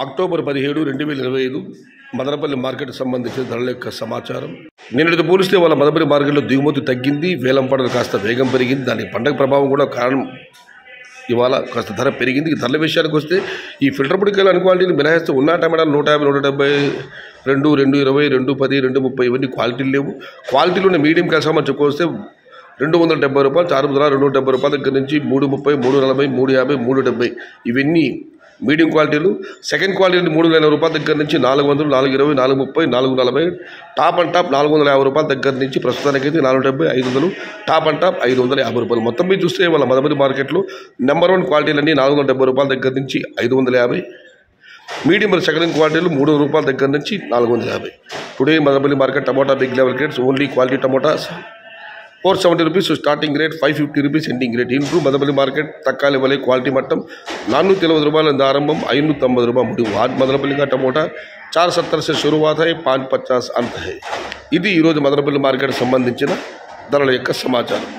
October 17, 2025 Madanapalle market సంబంధించిన ధరల యొక్క సమాచారం. నిన్నటితో పోలిస్తే వాళ్ళ మదనపల్లి మార్కెట్లో దిగుమతి తగ్గింది, వేలం పాటలు కాస్త వేగం పెరిగింది. దానికి పండగ ప్రభావం కూడా కారణం. ఇవాళ కాస్త ధర పెరిగింది. ధరల విషయానికి వస్తే ఈ ఫిల్టర్ పొడికాయలు అనుక్వాలిటీని మినహాయిస్తే ఉన్న టమాటాలు 150, 170, 220, 210, 230 ఇవన్నీ క్వాలిటీలు లేవు. క్వాలిటీలు ఉన్న మీడియం కాయలు మనం చెప్పుకొస్తే 270 రూపాయలు, 270 రూపాయల దగ్గర నుంచి 330, 340, 350, 370 ఇవన్నీ మీడియం క్వాలిటీలు. సెకండ్ క్వాలిటీ 380 రూపాయల దగ్గర నుంచి 400, 420, 430, 440 టాప్ అండ్ టాప్ 450 రూపాయల దగ్గర నుంచి ప్రస్తుతానికైతే 470, 500 టాప్ అండ్ టాప్ 550 రూపాయలు. మొత్తం మీద చూస్తే వాళ్ళ మదనపల్లి మార్కెట్లో నెంబర్ 1 క్వాలిటీలన్నీ 470 రూపాయల దగ్గర నుంచి 550, మీడియం సెకండ్ క్వాలిటీలు 300 రూపాయల దగ్గర నుంచి 450. Today Madanapalle market tomato big level grades only quality tomatoes 470 rupees starting rate, 550 rupees ending rate. Improve Madanapalle market तक्काले वाले क्वालिटी मट्टम 470 रुपये आरंभम 590 रुपये मुडिगु. आज मदनपल्ली का टमोटा 470 से शुरुआत है, 550 अंत है. ఇది ఈరోజు మదనపల్లి మార్కెట్ సంబంధించిన ధరల యొక్క సమాచారం.